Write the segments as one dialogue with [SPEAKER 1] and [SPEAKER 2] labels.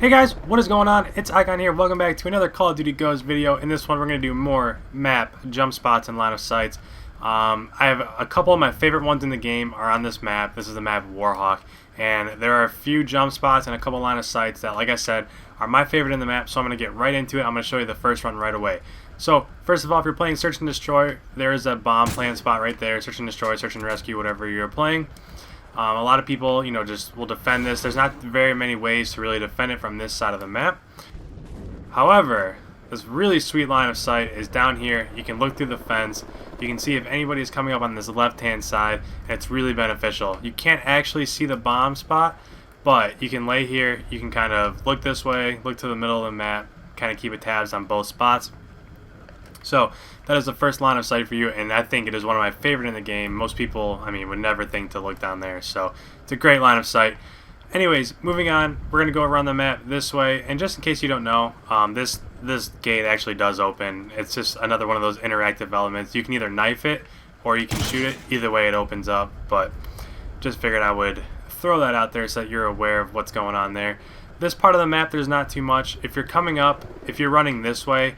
[SPEAKER 1] Hey guys, what is going on? It's Icon here. Welcome back to another Call of Duty Goes video. In this one, we're going to do more map jump spots and line of sights. I have a couple of my favorite ones in the game are on this map. This is the map Warhawk, and there are a few jump spots and a couple line of sights that, like I said, are my favorite in the map. So I'm going to get right into it. I'm going to show you the first one right away. So first of all, if you're playing Search and Destroy, there is a bomb plant spot right there. Search and Destroy, Search and Rescue, whatever you're playing. A lot of people, just will defend this. There's not very many ways to really defend it from this side of the map. However, this really sweet line of sight is down here. You can look through the fence. You can see if anybody is coming up on this left-hand side, and it's really beneficial. You can't actually see the bomb spot, but you can lay here. You can kind of look this way, look to the middle of the map, kind of keep a tabs on both spots. So that is the first line of sight for you, and I think it is one of my favorite in the game. Most people, would never think to look down there, so it's a great line of sight. Anyways, moving on, we're going to go around the map this way, and just in case you don't know, this gate actually does open. It's just another one of those interactive elements. You can either knife it, or you can shoot it. Either way, it opens up, but just figured I would throw that out there so that you're aware of what's going on there. This part of the map, there's not too much. If you're coming up, if you're running this way,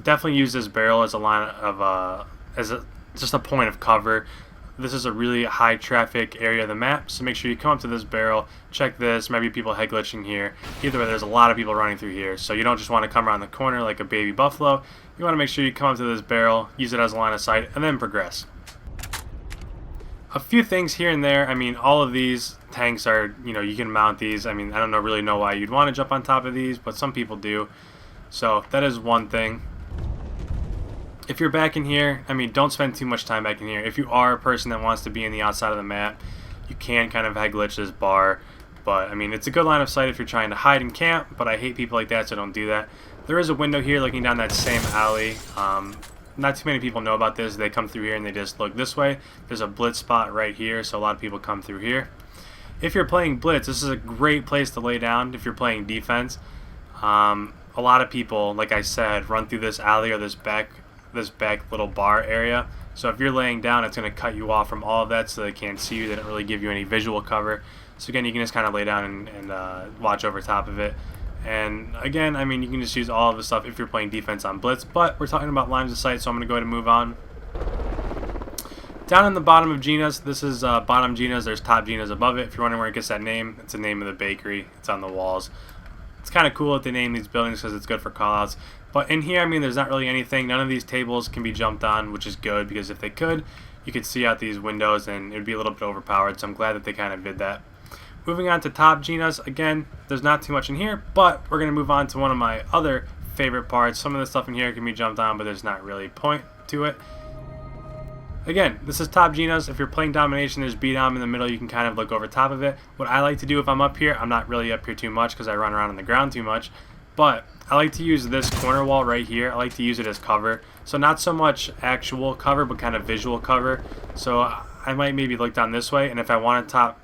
[SPEAKER 1] definitely use this barrel as a line of just a point of cover. This is a really high traffic area of the map, so make sure you come up to this barrel, check this. Maybe people head glitching here. Either way, there's a lot of people running through here, so you don't just want to come around the corner like a baby buffalo. You want to make sure you come up to this barrel, use it as a line of sight, and then progress. A few things here and there. All of these tanks are, you can mount these. I don't really know why you'd want to jump on top of these, but some people do. So that is one thing. If you're back in here, don't spend too much time back in here. If you are a person that wants to be in the outside of the map, you can kind of head glitch this bar. But, it's a good line of sight if you're trying to hide and camp, but I hate people like that, so don't do that. There is a window here looking down that same alley. Not too many people know about this. They come through here and they just look this way. There's a blitz spot right here, so a lot of people come through here. If you're playing blitz, this is a great place to lay down if you're playing defense. A lot of people, like I said, run through this alley or this back little bar area. So if you're laying down, it's going to cut you off from all of that so they can't see you. They don't really give you any visual cover. So again, you can just kind of lay down and watch over top of it. And again, you can just use all of the stuff if you're playing defense on blitz. But we're talking about lines of sight, so I'm going to go ahead and move on. Down in the bottom of Ginos, this is bottom Ginos. There's top Ginos above it. If you're wondering where it gets that name, it's the name of the bakery. It's on the walls. It's kind of cool that they name these buildings because it's good for callouts. But in here, there's not really anything. None of these tables can be jumped on, which is good, because if they could, you could see out these windows and it would be a little bit overpowered. So I'm glad that they kind of did that. Moving on to top Ginos, again, there's not too much in here, but we're going to move on to one of my other favorite parts. Some of the stuff in here can be jumped on, but there's not really a point to it. Again, this is top Ginos. If you're playing domination, there's B-Dom in the middle. You can kind of look over top of it. What I like to do if I'm up here, I'm not really up here too much because I run around on the ground too much, but I like to use this corner wall right here. I like to use it as cover. So not so much actual cover, but kind of visual cover. So I might maybe look down this way, and if I want to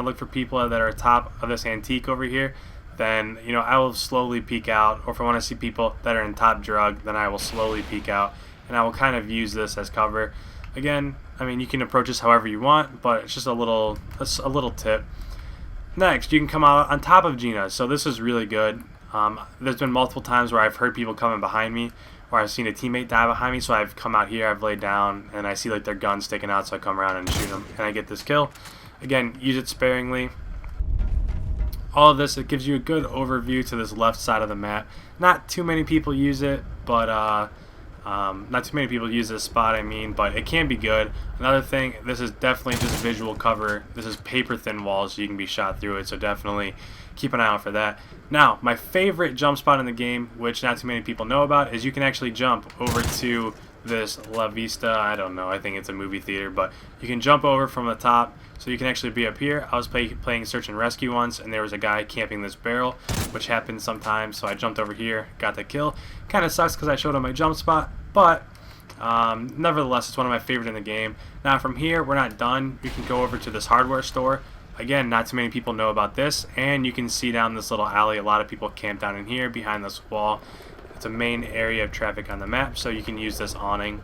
[SPEAKER 1] look for people that are top of this antique over here, then I will slowly peek out. Or if I want to see people that are in top drug, then I will slowly peek out, and I will kind of use this as cover. Again, you can approach this however you want, but it's just a little tip. Next, you can come out on top of Ginos. So this is really good. There's been multiple times where I've heard people coming behind me, or I've seen a teammate die behind me, so I've come out here, I've laid down, and I see like their gun sticking out, so I come around and shoot them, and I get this kill. Again, use it sparingly. All of this, it gives you a good overview to this left side of the map. Not too many people use it, but not too many people use this spot, but it can be good. Another thing, this is definitely just visual cover. This is paper thin walls, so you can be shot through it, so definitely keep an eye out for that. Now, my favorite jump spot in the game, which not too many people know about, is you can actually jump over to this La Vista. I don't know, I think it's a movie theater, but you can jump over from the top, so you can actually be up here. I was playing Search and Rescue once, and there was a guy camping this barrel, which happens sometimes, so I jumped over here, got the kill. Kind of sucks because I showed him my jump spot, but nevertheless, it's one of my favorite in the game. Now from here, we're not done. You can go over to this hardware store. Again, not too many people know about this, and you can see down this little alley. A lot of people camp down in here behind this wall. It's a main area of traffic on the map, so you can use this awning.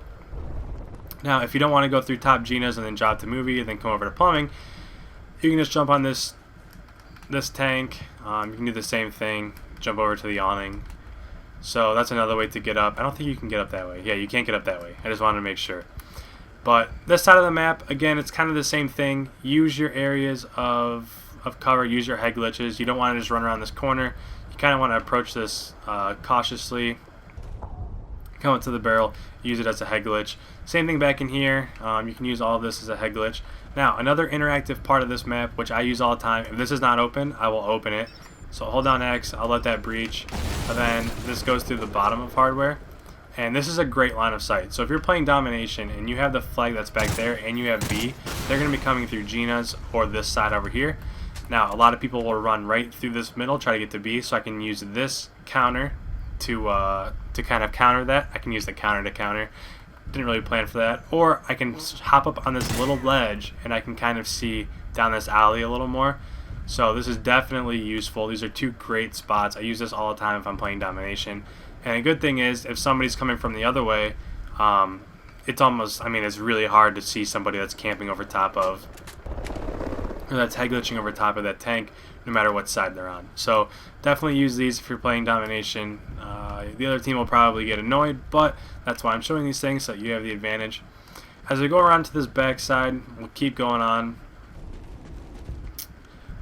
[SPEAKER 1] Now, if you don't want to go through top Ginos and then drop to movie and then come over to plumbing, you can just jump on this this tank, you can do the same thing, jump over to the awning. So that's another way to get up. I don't think you can get up that way. Yeah, you can't get up that way. I just wanted to make sure. But this side of the map, again, it's kind of the same thing. Use your areas of cover, use your head glitches. You don't want to just run around this corner. You kind of want to approach this cautiously. Come up to the barrel, use it as a head glitch. Same thing back in here. You can use all of this as a head glitch. Now, another interactive part of this map, which I use all the time, if this is not open, I will open it. So hold down X, I'll let that breach, and then this goes through the bottom of hardware. And this is a great line of sight. So if you're playing domination and you have the flag that's back there and you have B, they're going to be coming through Ginos or this side over here. Now, a lot of people will run right through this middle, try to get to B, so I can use this counter to kind of counter that. I can use the counter to counter. Didn't really plan for that. Or I can hop up on this little ledge and I can kind of see down this alley a little more. So this is definitely useful. These are two great spots. I use this all the time if I'm playing domination. And a good thing is, if somebody's coming from the other way, it's almost, I mean, it's really hard to see somebody that's camping over top of, or that's head glitching over top of that tank, no matter what side they're on. So definitely use these if you're playing domination. The other team will probably get annoyed, but that's why I'm showing these things, so you have the advantage. As we go around to this back side, we'll keep going on.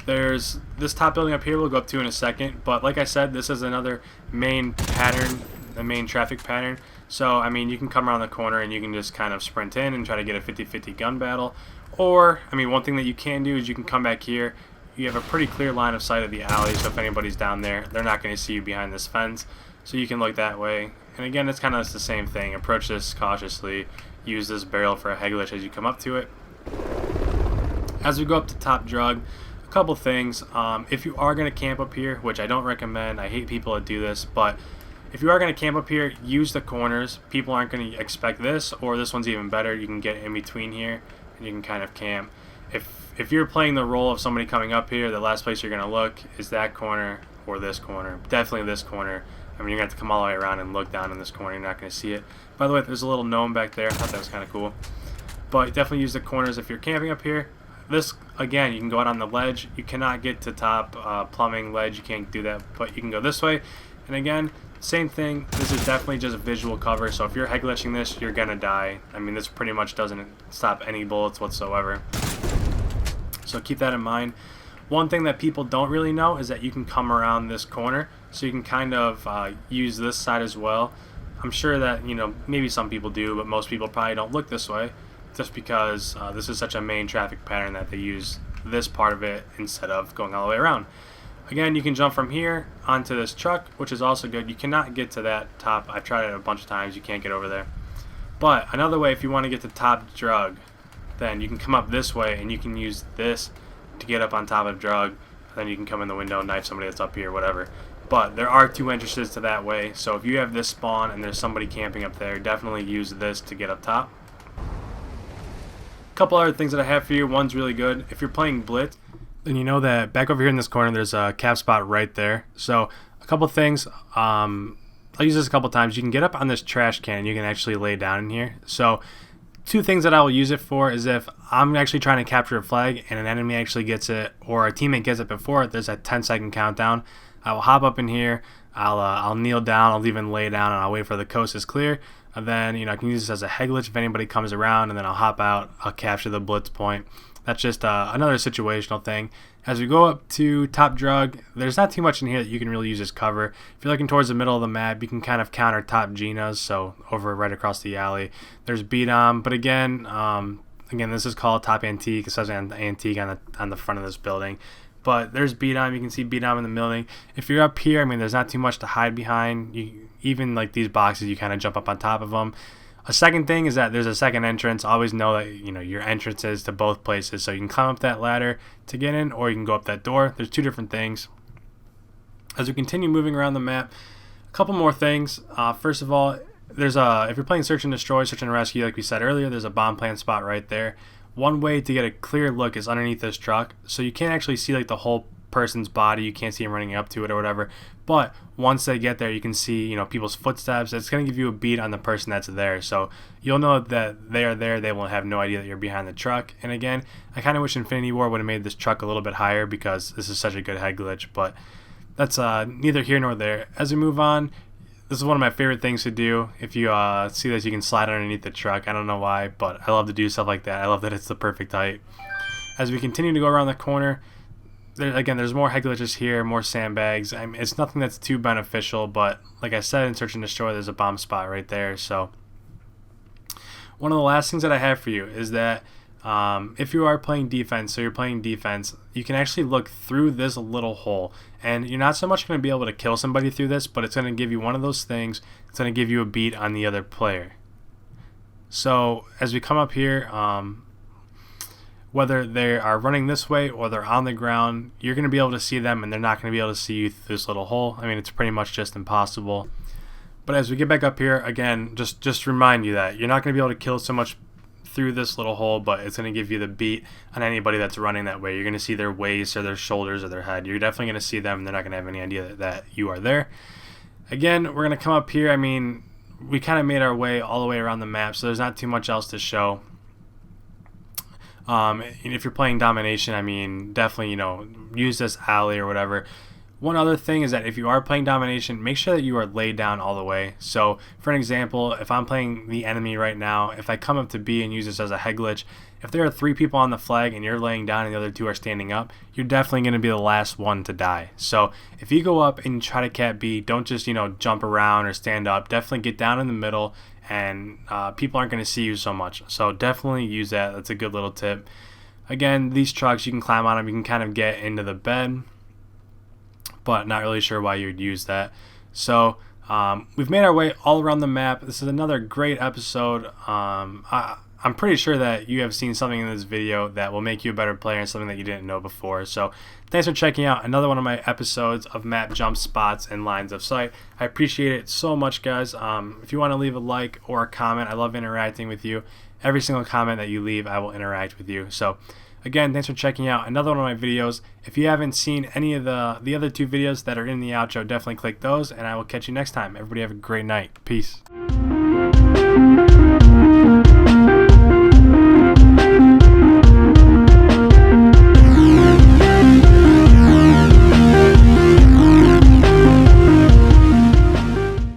[SPEAKER 1] There's this top building up here we'll go up to in a second, but like I said, this is another main pattern, the main traffic pattern. So, I mean, you can come around the corner and you can just kind of sprint in and try to get a 50-50 gun battle. Or, I mean, one thing that you can do is you can come back here. You have a pretty clear line of sight of the alley, so if anybody's down there, they're not going to see you behind this fence. So you can look that way. And again, it's kind of the same thing. Approach this cautiously. Use this barrel for a head glitch as you come up to it. As we go up to top drug, couple things. If you are going to camp up here, which I don't recommend, I hate people that do this, but if you are going to camp up here, use the corners. People aren't going to expect this, or this one's even better. You can get in between here and you can kind of camp. If you're playing the role of somebody coming up here, the last place you're going to look is that corner or this corner. Definitely this corner. I mean, you're going to have to come all the way around and look down in this corner. You're not going to see it. By the way, there's a little gnome back there. I thought that was kind of cool. But definitely use the corners if you're camping up here. This, again, you can go out on the ledge. You cannot get to top plumbing ledge. You can't do that, but you can go this way. And again, same thing. This is definitely just a visual cover, so if you're head glitching this, you're going to die. I mean, this pretty much doesn't stop any bullets whatsoever. So keep that in mind. One thing that people don't really know is that you can come around this corner, so you can kind of use this side as well. I'm sure that, you know, maybe some people do, but most people probably don't look this way, just because this is such a main traffic pattern that they use this part of it instead of going all the way around. Again, you can jump from here onto this truck, which is also good. You cannot get to that top. I've tried it a bunch of times. You can't get over there. But another way, if you want to get to top drug, then you can come up this way and you can use this to get up on top of drug. Then you can come in the window, knife somebody that's up here, whatever. But there are two entrances to that way. So if you have this spawn and there's somebody camping up there, definitely use this to get up top. Couple other things that I have for you. One's really good. If you're playing Blitz, then you know that back over here in this corner there's a cap spot right there. So a couple things. I'll use this a couple times. You can get up on this trash can. You can actually lay down in here. So two things that I will use it for is if I'm actually trying to capture a flag and an enemy actually gets it, or a teammate gets it before it, there's a 10-second countdown. I will hop up in here. I'll kneel down. I'll even lay down and I'll wait for the coast is clear. And then, you know, I can use this as a head glitch if anybody comes around, and then I'll hop out, I'll capture the blitz point. That's just another situational thing. As we go up to top drug, there's not too much in here that you can really use as cover. If you're looking towards the middle of the map, you can kind of counter top Ginos, so over right across the alley. There's beat on, but again, this is called top antique. It says antique on the front of this building. But there's beat on. You can see beat on in the building. If you're up here, I mean, there's not too much to hide behind. Even like these boxes, you kind of jump up on top of them. A second thing is that there's a second entrance. Always know that, you know, your entrance is to both places. So you can climb up that ladder to get in, or you can go up that door. There's two different things. As we continue moving around the map, a couple more things. First of all, there's if you're playing search and destroy, search and rescue, like we said earlier, there's a bomb plant spot right there. One way to get a clear look is underneath this truck, so you can't actually see like the whole person's body. You can't see them running up to it or whatever. But once they get there, you can see, you know, people's footsteps. It's going to give you a beat on the person that's there. So you'll know that they are there. They will have no idea that you're behind the truck. And again, I kind of wish Infinity War would have made this truck a little bit higher because this is such a good head glitch. But that's neither here nor there. As we move on, this is one of my favorite things to do. If you see this, you can slide underneath the truck. I don't know why, but I love to do stuff like that. I love that it's the perfect height. As we continue to go around the corner, there's more head glitches here, more sandbags. It's nothing that's too beneficial, but like I said, in Search and Destroy, there's a bomb spot right there. So one of the last things that I have for you is that if you are playing defense, you can actually look through this little hole, and you're not so much going to be able to kill somebody through this, but it's going to give you one of those things. It's going to give you a beat on the other player. So as we come up here, whether they are running this way or they're on the ground, you're going to be able to see them, and they're not going to be able to see you through this little hole. I mean, it's pretty much just impossible. But as we get back up here, again, just remind you that you're not going to be able to kill so much through this little hole, but it's going to give you the beat on anybody that's running that way. You're going to see their waist or their shoulders or their head. You're definitely going to see them, and they're not going to have any idea that you are there. Again, we're going to come up here. I mean, we kind of made our way all the way around the map, so there's not too much else to show. And if you're playing domination, I mean, definitely, you know, use this alley or whatever. One other thing is that if you are playing domination, make sure that you are laid down all the way. So, for an example, if I'm playing the enemy right now, if I come up to B and use this as a head glitch, if there are 3 people on the flag and you're laying down and the other 2 are standing up, you're definitely going to be the last one to die. So, if you go up and try to cat B, don't just, you know, jump around or stand up. Definitely get down in the middle, and people aren't going to see you so much. So, definitely use that. That's a good little tip. Again, these trucks, you can climb on them. You can kind of get into the bed, but not really sure why you would use that. So we've made our way all around the map. This is another great episode. I'm pretty sure that you have seen something in this video that will make you a better player and something that you didn't know before. So thanks for checking out another one of my episodes of map jump spots and lines of sight. I appreciate it so much, guys. If you want to leave a like or a comment, I love interacting with you. Every single comment that you leave, I will interact with you. So again, thanks for checking out another one of my videos. If you haven't seen any of the other 2 videos that are in the outro, definitely click those, and I will catch you next time. Everybody have a great night. Peace.